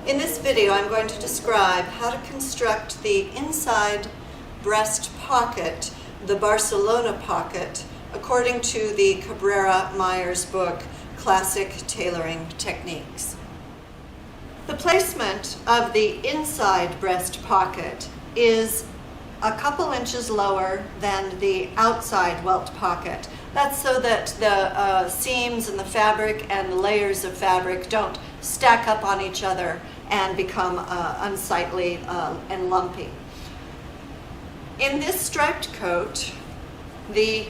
In this video, I'm going to describe how to construct the inside breast pocket, the Barcelona pocket, according to the Cabrera-Myers book, Classic Tailoring Techniques. The placement of the inside breast pocket is a couple inches lower than the outside welt pocket. That's so that the seams in the fabric and the layers of fabric don't stack up on each other and become unsightly and lumpy. In this striped coat, the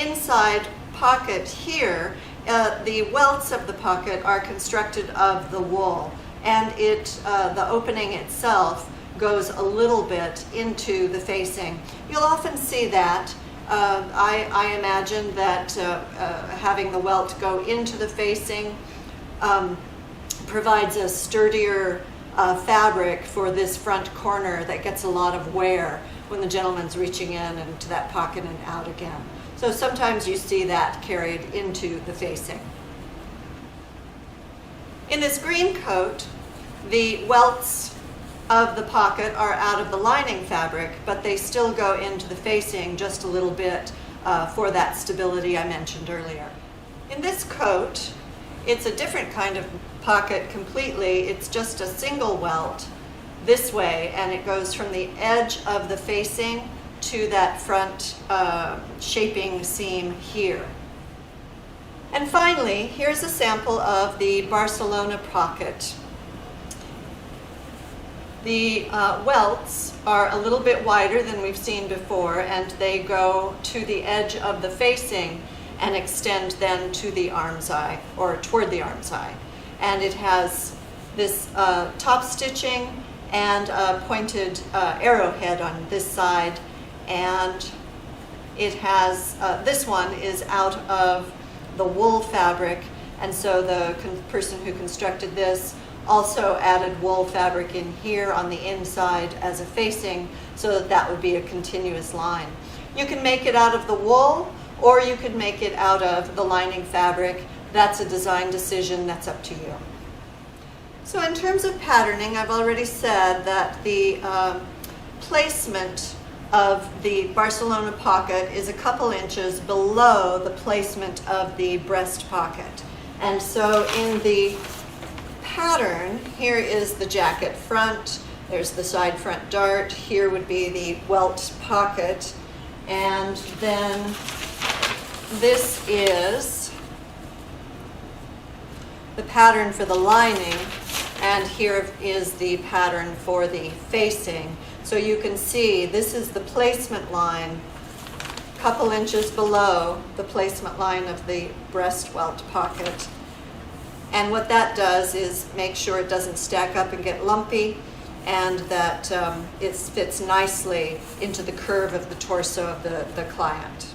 inside pocket here, the welts of the pocket are constructed of the wool, and the opening itself goes a little bit into the facing. You'll often see that. I imagine that having the welt go into the facing provides a sturdier fabric for this front corner that gets a lot of wear when the gentleman's reaching in into that pocket and out again. So sometimes you see that carried into the facing. In this green coat, the welts of the pocket are out of the lining fabric, but they still go into the facing just a little bit for that stability I mentioned earlier. In this coat, it's a different kind of pocket completely. It's just a single welt this way, and it goes from the edge of the facing to that front shaping seam here. And finally, here's a sample of the Barcelona pocket. The welts are a little bit wider than we've seen before, and they go to the edge of the facing and extend then to the arm's eye, or toward the arm's eye. And it has this top stitching and a pointed arrowhead on this side, and it has, this one is out of the wool fabric, and so the person who constructed this also added wool fabric in here on the inside as a facing so that that would be a continuous line. You can make it out of the wool, or you could make it out of the lining fabric. That's a design decision, that's up to you. So in terms of patterning, I've already said that the placement of the Barcelona pocket is a couple inches below the placement of the breast pocket. And so in the pattern, here is the jacket front, there's the side front dart, here would be the welt pocket, and then this is the pattern for the lining, and here is the pattern for the facing. So you can see this is the placement line, a couple inches below the placement line of the breast welt pocket. And what that does is make sure it doesn't stack up and get lumpy, and that it fits nicely into the curve of the torso of the client.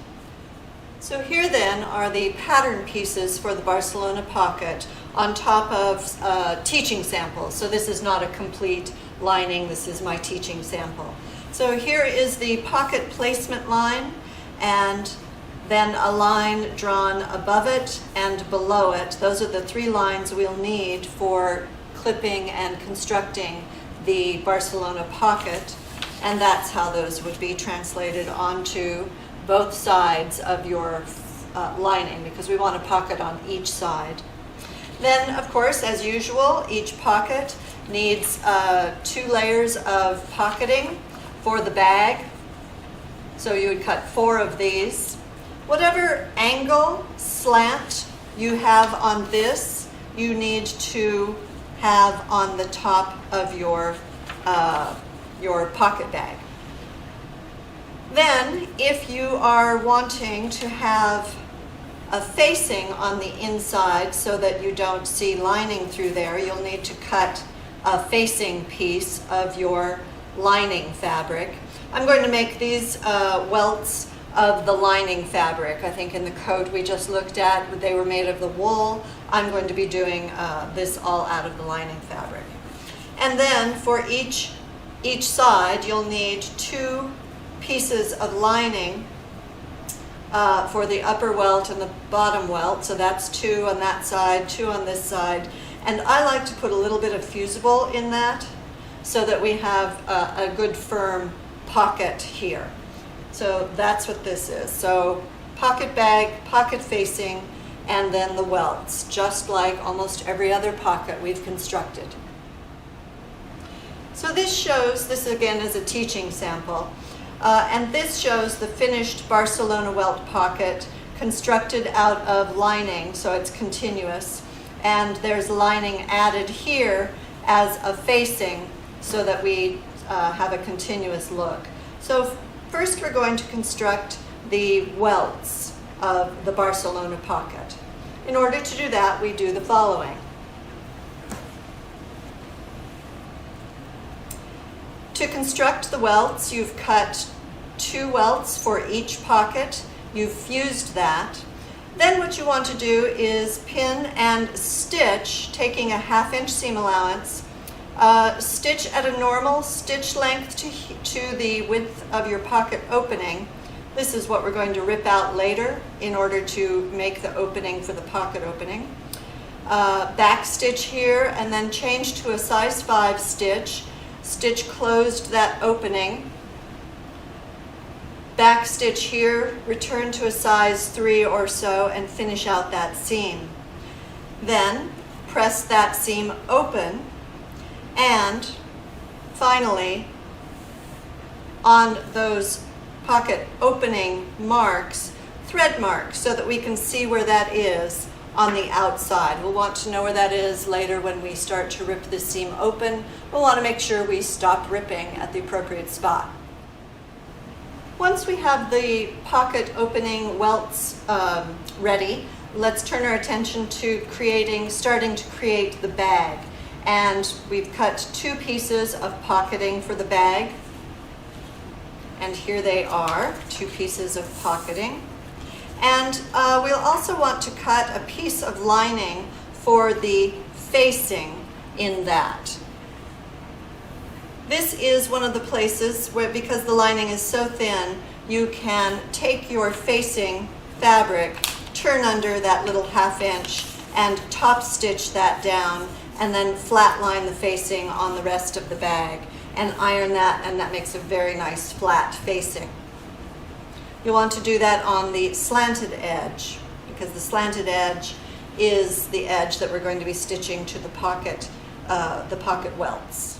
So here then are the pattern pieces for the Barcelona pocket on top of teaching samples. So this is not a complete lining, this is my teaching sample. So here is the pocket placement line, and then a line drawn above it and below it. Those are the three lines we'll need for clipping and constructing the Barcelona pocket, and that's how those would be translated onto both sides of your lining, because we want a pocket on each side. Then, of course, as usual, each pocket needs 2 layers of pocketing for the bag. So you would cut 4 of these. Whatever angle, slant you have on this, you need to have on the top of your pocket bag. Then, if you are wanting to have a facing on the inside so that you don't see lining through there, you'll need to cut a facing piece of your lining fabric. I'm going to make these welts of the lining fabric. I think in the coat we just looked at, they were made of the wool. I'm going to be doing this all out of the lining fabric. And then for each side, you'll need 2 pieces of lining for the upper welt and the bottom welt. So that's 2 on that side, 2 on this side. And I like to put a little bit of fusible in that so that we have a good firm pocket here. So that's what this is. So pocket bag, pocket facing, and then the welts, just like almost every other pocket we've constructed. So this again is a teaching sample, and this shows the finished Barcelona welt pocket constructed out of lining, so it's continuous, and there's lining added here as a facing so that we have a continuous look. So first we're going to construct the welts of the Barcelona pocket. In order to do that, we do the following. To construct the welts, you've cut 2 welts for each pocket. You've fused that. Then what you want to do is pin and stitch, taking a 1/2 inch seam allowance, stitch at a normal stitch length to the width of your pocket opening. This is what we're going to rip out later in order to make the opening for the pocket opening. Back stitch here, and then change to a size 5 stitch. Stitch closed that opening. Back stitch here, return to a size 3 or so, and finish out that seam. Then press that seam open, and finally on those pocket opening marks, thread marks so that we can see where that is on the outside. We'll want to know where that is later when we start to rip the seam open. We'll want to make sure we stop ripping at the appropriate spot. Once we have the pocket opening welts ready, let's turn our attention to starting to create the bag. And we've cut 2 pieces of pocketing for the bag. And here they are, 2 pieces of pocketing. And we'll also want to cut a piece of lining for the facing in that. This is one of the places where, because the lining is so thin, you can take your facing fabric, turn under that little 1/2 inch, and top stitch that down, and then flat line the facing on the rest of the bag, and iron that, and that makes a very nice flat facing. You'll want to do that on the slanted edge, because the slanted edge is the edge that we're going to be stitching to the pocket welts.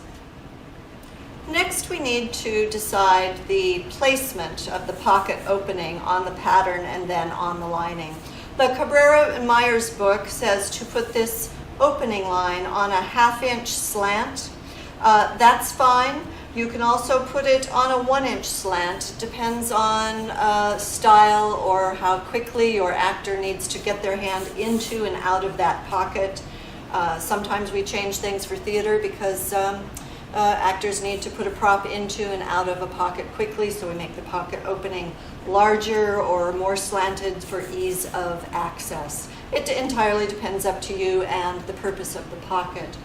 Next, we need to decide the placement of the pocket opening on the pattern and then on the lining. The Cabrera and Myers book says to put this opening line on a 1/2 inch slant. That's fine. You can also put it on a 1 inch slant. It depends on style or how quickly your actor needs to get their hand into and out of that pocket. Sometimes we change things for theater because actors need to put a prop into and out of a pocket quickly, so we make the pocket opening larger or more slanted for ease of access. It entirely depends up to you and the purpose of the pocket.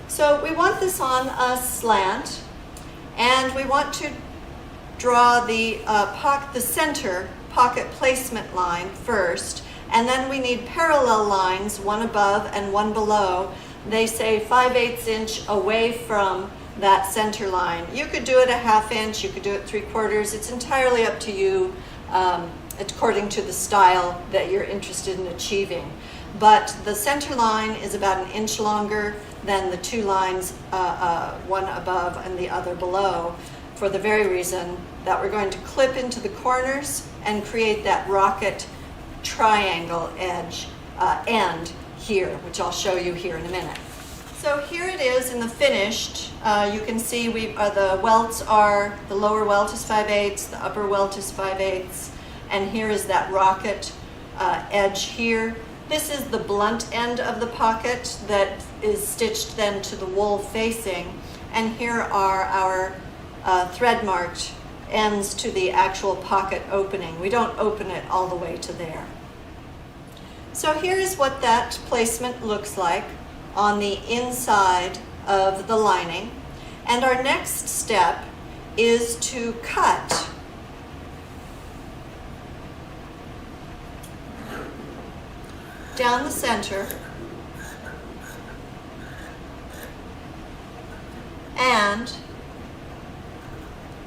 So we want this on a slant, and we want to draw the center pocket placement line first, and then we need parallel lines, one above and one below. They say 5/8 inch away from that center line. You could do it a 1/2 inch, you could do it 3/4. It's entirely up to you according to the style that you're interested in achieving. But the center line is about 1 inch longer than the 2 lines, one above and the other below, for the very reason that we're going to clip into the corners and create that rocket triangle edge end here, which I'll show you here in a minute. So here it is in the finished. You can see the welts are, the lower welt is 5/8, the upper welt is 5/8, and here is that rocket edge here. This is the blunt end of the pocket that is stitched then to the wool facing, and here are our thread marked ends to the actual pocket opening. We don't open it all the way to there. So here's what that placement looks like on the inside of the lining. And our next step is to cut down the center and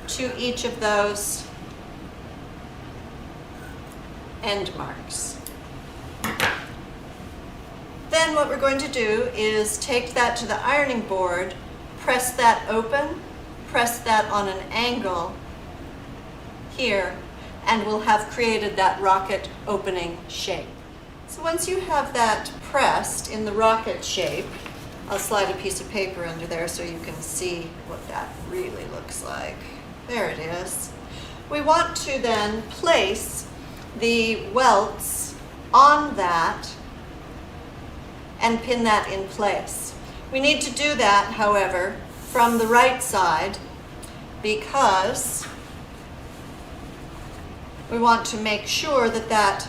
to each of those end marks. Then what we're going to do is take that to the ironing board, press that open, press that on an angle here, and we'll have created that rocket opening shape. So once you have that pressed in the rocket shape, I'll slide a piece of paper under there so you can see what that really looks like. There it is. We want to then place the welts on that and pin that in place. We need to do that, however, from the right side because we want to make sure that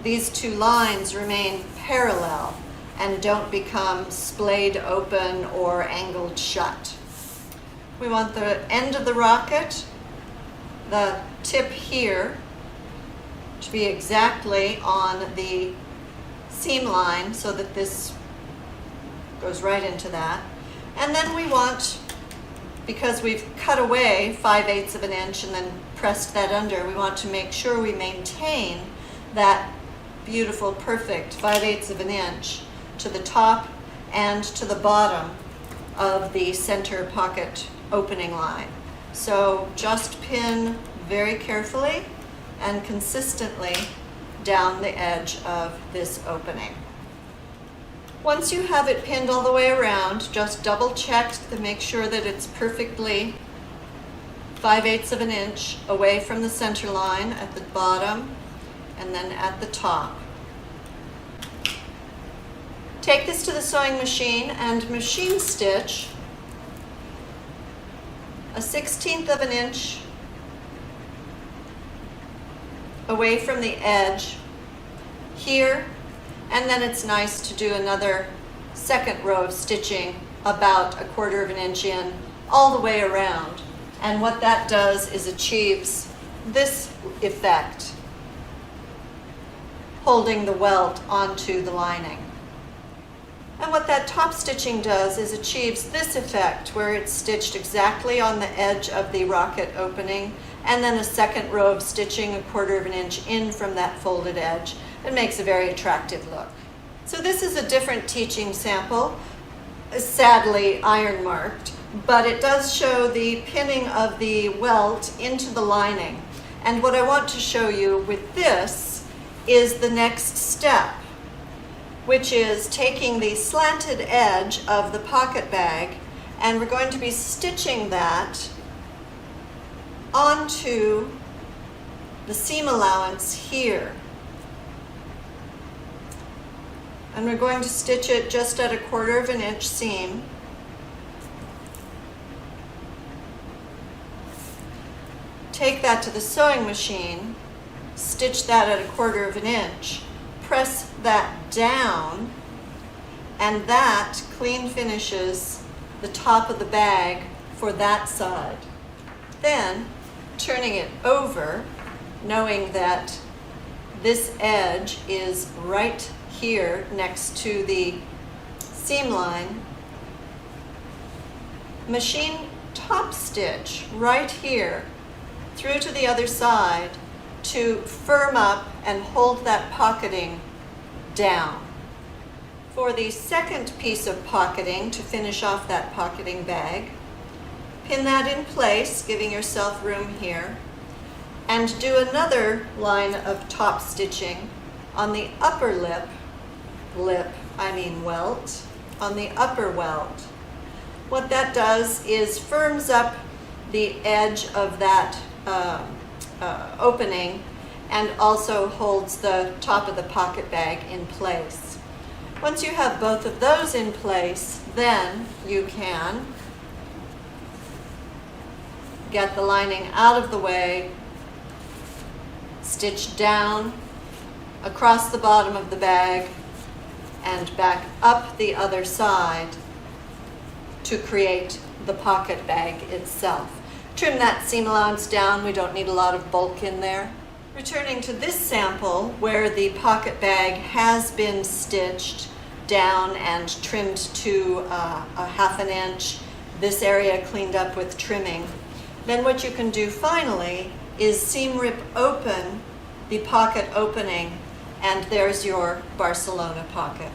these two lines remain parallel and don't become splayed open or angled shut. We want the end of the rocket, the tip here, to be exactly on the seam line so that this goes right into that. And then we want, because we've cut away 5/8 of an inch and then pressed that under, we want to make sure we maintain that beautiful, perfect 5/8 of an inch to the top and to the bottom of the center pocket opening line. So just pin very carefully and consistently down the edge of this opening. Once you have it pinned all the way around, just double check to make sure that it's perfectly 5/8 of an inch away from the center line at the bottom and then at the top. Take this to the sewing machine and machine stitch a 1/16 of an inch away from the edge here, and then it's nice to do another second row of stitching about 1/4 of an inch in all the way around. And what that does is achieves this effect, holding the welt onto the lining. And what that top stitching does is achieves this effect where it's stitched exactly on the edge of the rocket opening, and then a second row of stitching 1/4 of an inch in from that folded edge. It makes a very attractive look. So this is a different teaching sample, sadly iron marked, but it does show the pinning of the welt into the lining. And what I want to show you with this is the next step, which is taking the slanted edge of the pocket bag, and we're going to be stitching that onto the seam allowance here. And we're going to stitch it just at 1/4 of an inch seam. Take that to the sewing machine, stitch that at 1/4 of an inch, press that down, and that clean finishes the top of the bag for that side. Then turning it over, knowing that this edge is right here next to the seam line, machine top stitch right here through to the other side to firm up and hold that pocketing down. For the second piece of pocketing, to finish off that pocketing bag, pin that in place, giving yourself room here, and do another line of top stitching on the upper welt, on the upper welt. What that does is firms up the edge of that opening and also holds the top of the pocket bag in place. Once you have both of those in place, then you can get the lining out of the way, stitch down across the bottom of the bag and back up the other side to create the pocket bag itself. Trim that seam allowance down, we don't need a lot of bulk in there. Returning to this sample where the pocket bag has been stitched down and trimmed to a 1/2 an inch this area cleaned up with trimming. Then what you can do finally is seam rip open the pocket opening, and there's your Barcelona pocket.